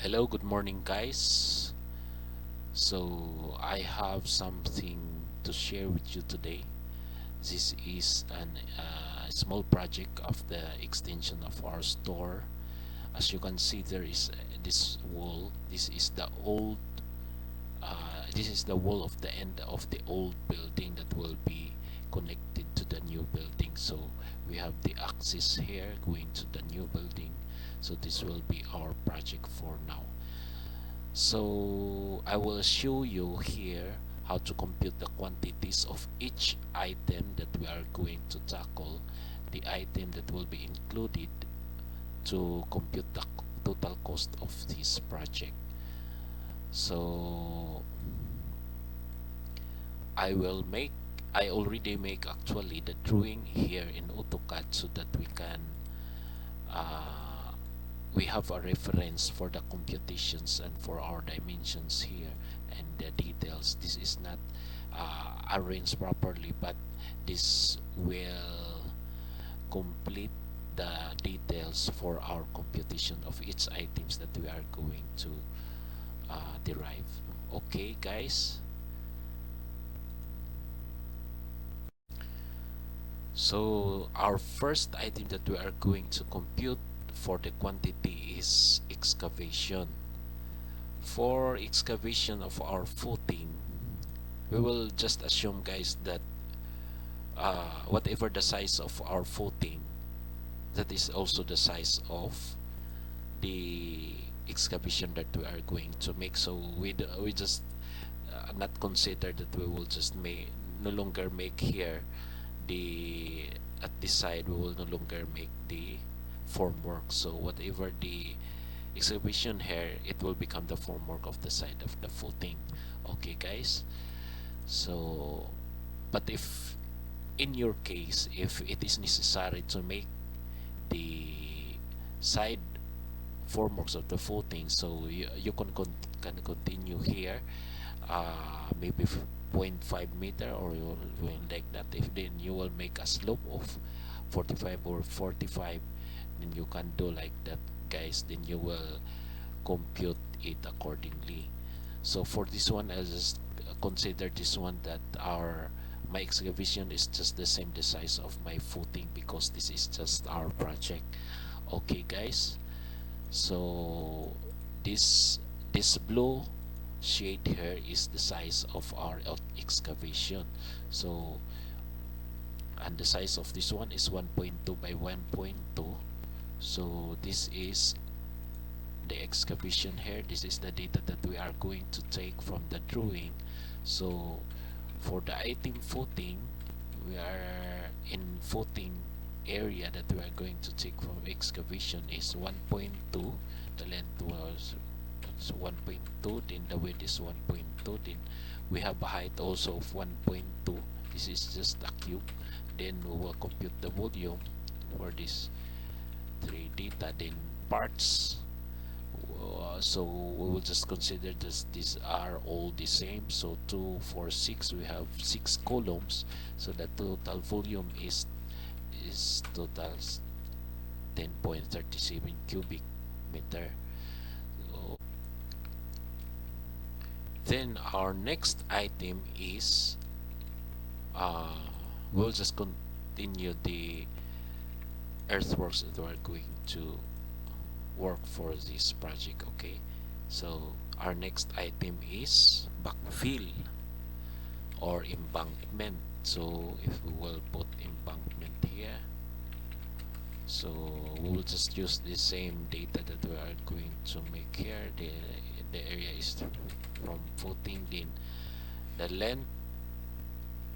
Hello, good morning, guys. So, I have something to share with you today. This is a small project of the extension of our store. As you can see, there is this wall. This is the wall of the end of the old building that will be connected to the new building. So, we have the axis here going to the new building. So, this will be our project for now. So I will show you here how to compute the quantities of each item that we are going to tackle, the item that will be included to compute the total cost of this project. So I already make actually the drawing here in AutoCAD so that uh, we have a reference for the computations and for our dimensions here and the details. This is not arranged properly, but this will complete the details for our computation of each items that we are going to derive. Okay, guys. So our first item that we are going to compute for the quantity is excavation. For excavation of our footing, we will just assume, guys, that whatever the size of our footing, that is also the size of the excavation that we are going to make. So we just not consider that we will just no longer make here the at this side. We will no longer make the formwork. So whatever the excavation here, it will become the formwork of the side of the footing. Okay, guys. So but if in your case, if it is necessary to make the side formworks of the footing, so you can continue here, maybe 0.5 meter, or you will like that. If then you will make a slope of 45 or 45, then you can do like that, guys. Then you will compute it accordingly. So for this one, I'll just consider this one that my excavation is just the same the size of my footing, because this is just our project. Okay, guys. So this blue shade here is the size of our excavation. So and the size of this one is 1.2 by 1.2. So this is the excavation here. This is the data that we are going to take from the drawing. So for the item footing, we are in footing area that we are going to take from excavation is 1.2. The length was 1.2, then the width is 1.2, then we have a height also of 1.2. This is just a cube. Then we will compute the volume for this three data. Then parts, so we will just consider this, these are all the same. So 2 4 6, we have 6 columns, so the total volume is total 10.37 cubic meter. So then our next item is we'll just continue the earthworks that we're going to work for this project. Okay, so our next item is backfill or embankment. So if we will put embankment here, so we will just use the same data that we are going to make here. The area is from footing, then the length,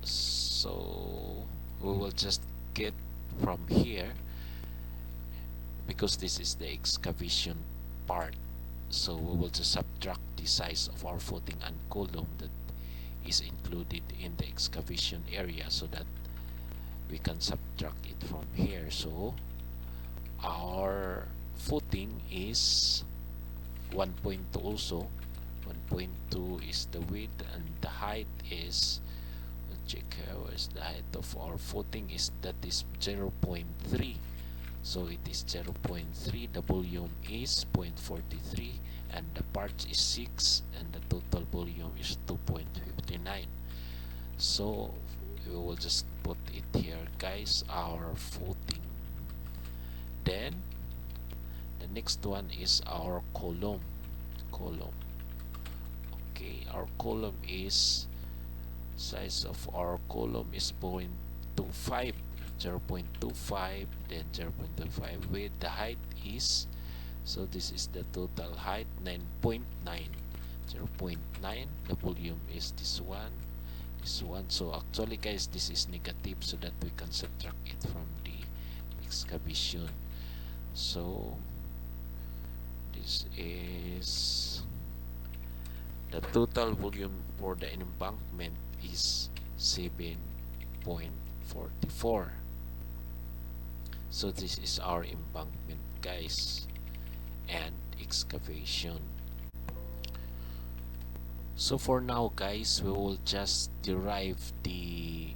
so we will just get from here, because this is the excavation part, so we will just subtract the size of our footing and column that is included in the excavation area, so that we can subtract it from here. So our footing is 1.2 also. 1.2 is the width, and the height is, let's check here, where's the height of our footing is, that is 0.3. So it is 0.3, the volume is 0.43, and the parts is 6, and the total volume is 2.59. So we will just put it here, guys, our footing. Then the next one is our column. Okay, our column is, size of our column is 0.25, 0.25, then 0.25 with the height is, so this is the total height, 9.9, 0.9. The volume is this one. So actually, guys, this is negative, so that we can subtract it from the excavation. So this is the total volume for the embankment is 7.44. So this is our embankment, guys, and excavation. So for now, guys, we will just derive the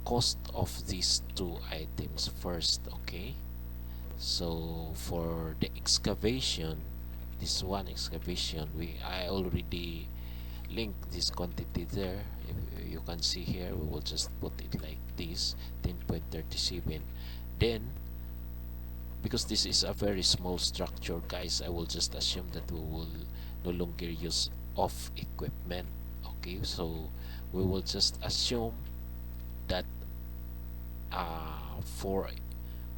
cost of these two items first. Okay, so for the excavation, this one excavation, I already linked this quantity there. If you can see here, we will just put it like this, 10.37. Then because this is a very small structure, guys, I will just assume that we will no longer use off equipment. Okay, so we will just assume that for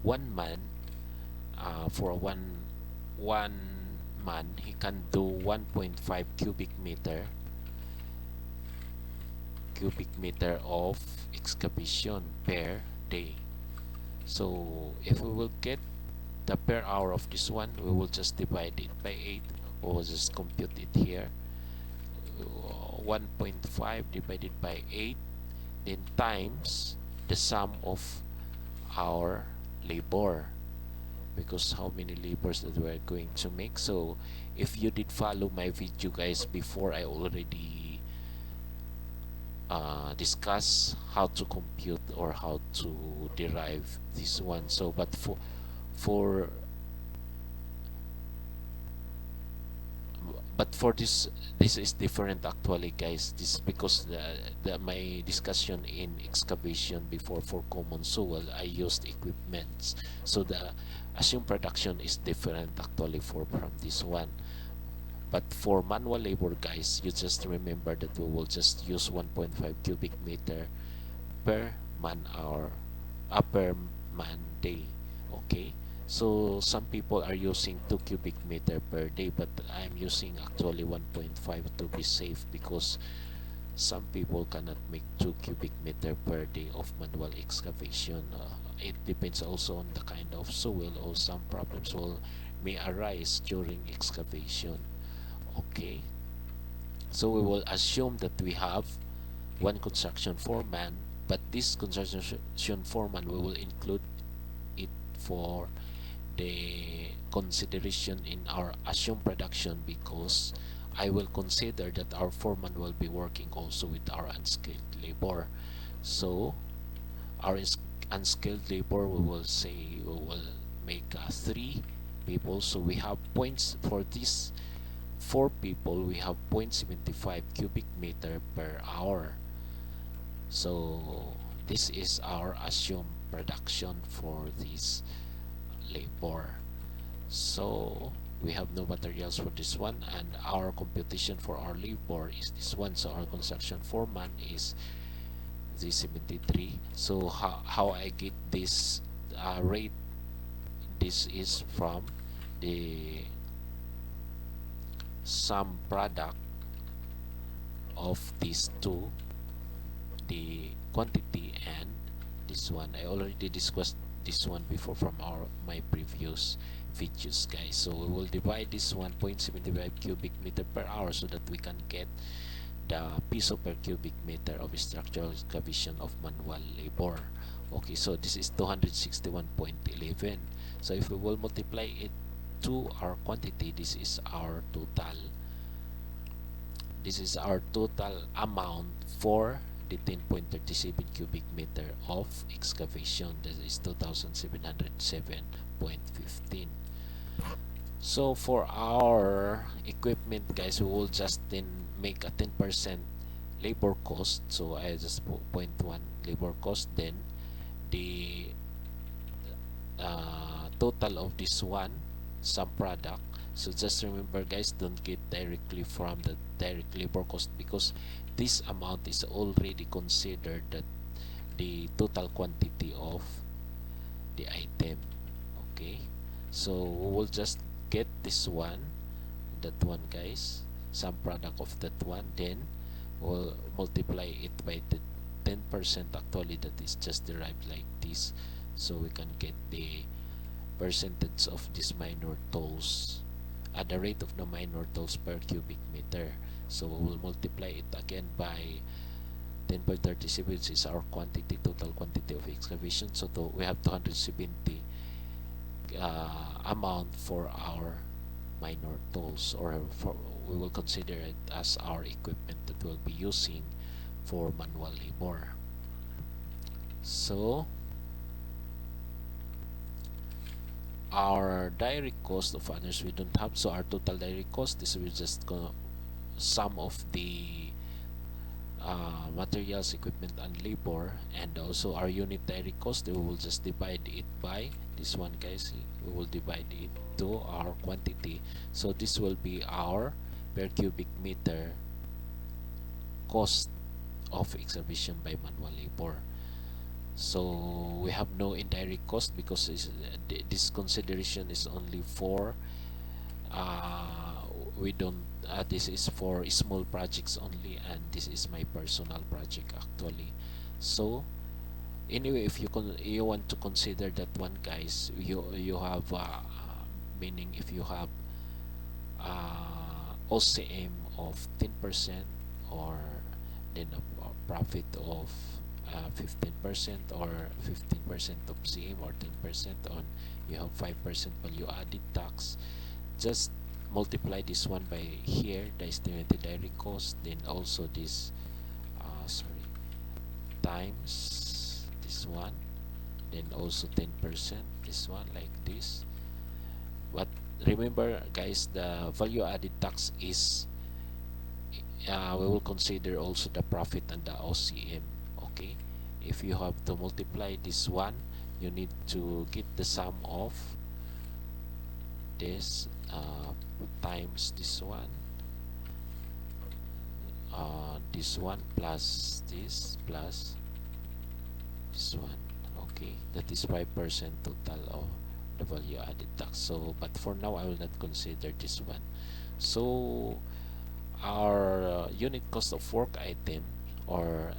one man, for one man, he can do 1.5 cubic meter of excavation per day. So if we will get the per hour of this one, we will just divide it by 8, or we'll just compute it here. 1.5 divided by 8, then times the sum of our labor, because how many labors that we are going to make. So if you did follow my video, guys, before, I already discuss how to compute or how to derive this one. So but for this is different actually, guys. This because my discussion in excavation before, for common soil, I used equipments, so the assumed production is different actually from this one. But for manual labor, guys, you just remember that we will just use 1.5 cubic meter per man hour, per man day. Okay, so some people are using 2 cubic meter per day, but I'm using actually 1.5 to be safe, because some people cannot make 2 cubic meter per day of manual excavation. It depends also on the kind of soil, or some problems may arise during excavation. Okay, so we will assume that we have one construction foreman, but this construction foreman, we will include it for the consideration in our assumed production, because I will consider that our foreman will be working also with our unskilled labor. So our unskilled labor, we will say we will make 3 people, so we have points for this 4 people, we have 0.75 cubic meter per hour. So this is our assumed production for this labor. So we have no materials for this one, and our computation for our labor is this one. So our construction foreman is the 73. So how I get this rate, this is from the sum product of these two, the quantity and this one. I already discussed this one before from my previous videos, guys. So we will divide this 1.75 cubic meter per hour, so that we can get the piso per cubic meter of structural excavation of manual labor. Okay, so this is 261.11. So if we will multiply it to our quantity, this is our total amount for the 10.37 cubic meter of excavation. That is 2707.15. So for our equipment, guys, we will just then make a 10% labor cost. So I just put 0.1 labor cost. Then the total of this one, some product. So just remember, guys, don't get directly from the direct labor cost, because this amount is already considered that the total quantity of the item. Okay, so we will just get this one, that one, guys, some product of that one, then we'll multiply it by the 10%. Actually, that is just derived like this, so we can get the percentage of this minor tolls at the rate of the minor tolls per cubic meter. So we will multiply it again by 10.37, which is our quantity, total quantity of excavation. So we have 270 amount for our minor tools, or for, we will consider it as our equipment that we'll be using for manual labor. So our direct cost of others we don't have, so our total direct cost is we just gonna sum of the materials, equipment, and labor, and also our unit direct cost. We will just divide it by this one, guys. We will divide it to our quantity, so this will be our per cubic meter cost of excavation by manual labor. So we have no indirect cost, because this consideration is only for we don't this is for small projects only, and this is my personal project actually. So anyway, if you want to consider that one, guys, you have meaning if you have OCM of 10%, or then a profit of 15%, or 15% of CM, or 10% on, you have 5% value added tax. Just multiply this one by here, the estimated direct cost, then also this times this one, then also 10% this one, like this. But remember, guys, the value added tax is we will consider also the profit and the OCM. Okay, if you have to multiply this one, you need to get the sum of this times this one plus this one. Okay, that is 5% total of the value added tax. So but for now I will not consider this one. So our unit cost of work item or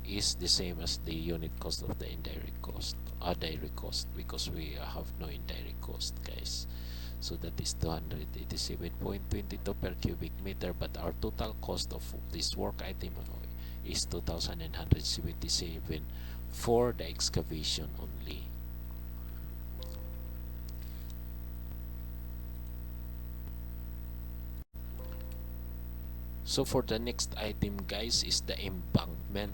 is the same as the unit cost of the indirect cost, direct cost, because we have no indirect cost, guys. So that is 287.22 per cubic meter, but our total cost of this work item is 2,977 for the excavation only. So for the next item, guys, is the embankment.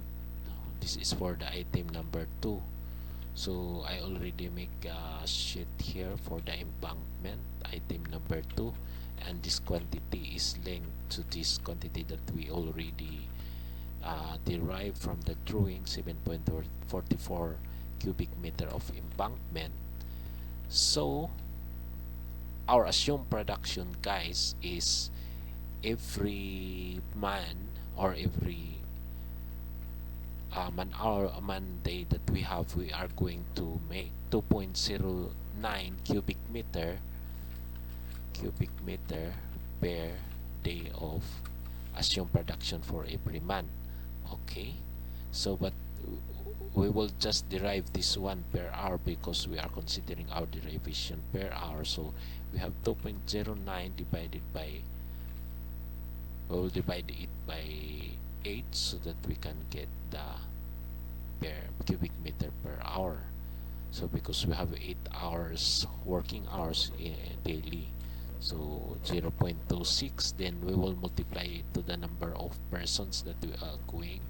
This is for the item number 2. So I already make a sheet here for the embankment item number 2, and this quantity is linked to this quantity that we already derived from the drawing, 7.44 cubic meter of embankment. So our assumed production, guys, is every man or every man hour, a man day that we have, we are going to make 2.09 cubic meter per day of assumed production for every man. Okay, so but we will just derive this one per hour because we are considering our derivation per hour. So we have 2.09 divided by, we will divide it by 8 so that we can get the per cubic meter per hour. So because we have 8 hours working hours daily, so 0.26, then we will multiply it to the number of persons that we are going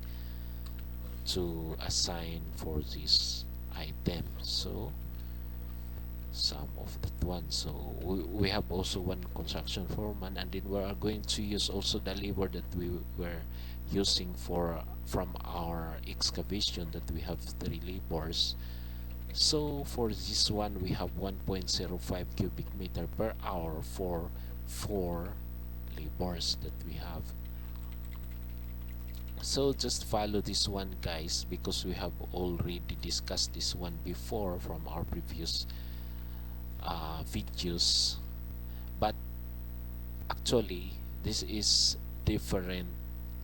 to assign for this item. So some of that one. So we have also one construction foreman, and then we are going to use also the labor that we were using for from our excavation, that we have 3 labors. So for this one we have 1.05 cubic meter per hour for 4 labors that we have. So just follow this one, guys, because we have already discussed this one before from our previous videos. But actually this is different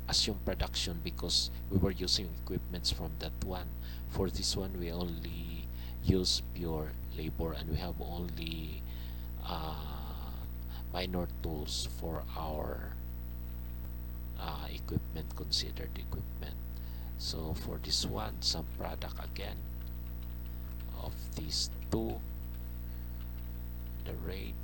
assumed production because we were using equipments from that one. For this one we only use pure labor, and we have only minor tools for our equipment, considered equipment. So for this one, some product again of these two, the rate,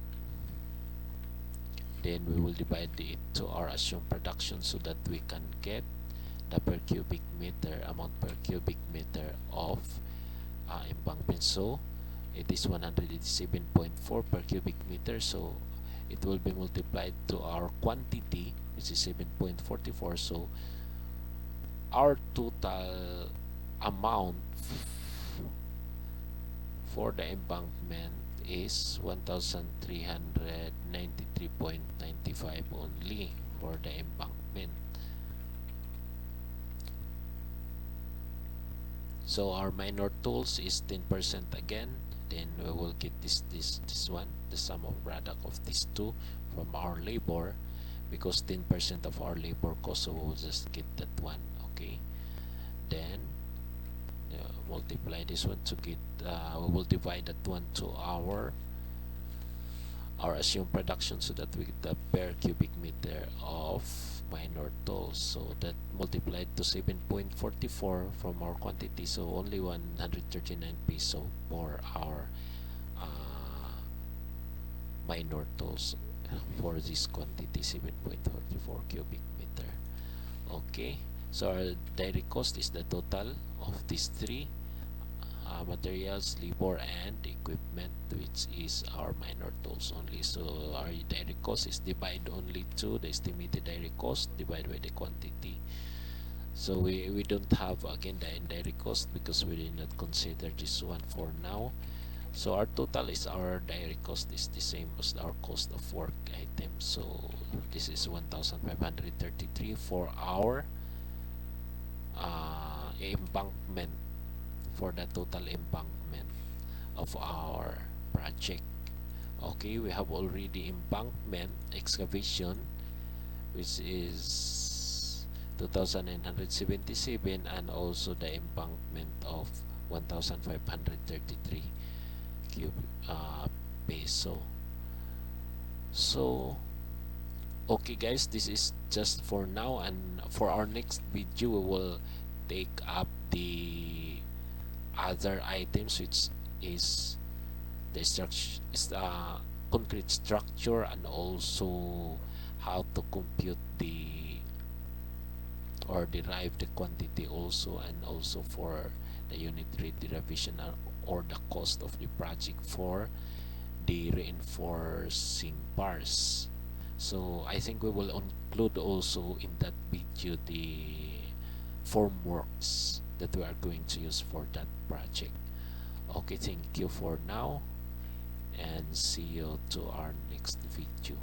then we will divide it to our assumed production so that we can get the per cubic meter, amount per cubic meter of embankment. So it is 187.4 per cubic meter, so it will be multiplied to our quantity, which is 7.44. So our total amount for the embankment is 1,393.95 only for the embankment. So our minor tools is 10% again. Then we will get this one, the sum of product of these two from our labor, because 10% of our labor cost, so we'll just get that one. Okay, then multiply this one to get we will divide that one to our assumed production so that we get the per cubic meter of minor tools. So that multiplied to 7.44 from our quantity, so only 139 peso for our minor tools for this quantity, 7.44 cubic meter. Okay, so our direct cost is the total of these three materials, labor, and equipment, which is our minor tools only. So our direct cost is divide only to the estimated direct cost divided by the quantity. So we don't have again the indirect cost because we did not consider this one for now. So our total is, our direct cost is the same as our cost of work item. So this is 1,533 for our embankment, for the total embankment of our project. Okay, we have already embankment excavation, which is 2,977, and also the embankment of 1,533 peso. So okay guys, this is just for now, and for our next video we will take up the other items, which is the structure, is the concrete structure, and also how to compute the or derive the quantity also, and also for the unit rate derivation or the cost of the project for the reinforcing bars. So I think we will include also in that video the formworks that we are going to use for that project. Okay, thank you for now, and see you to our next video.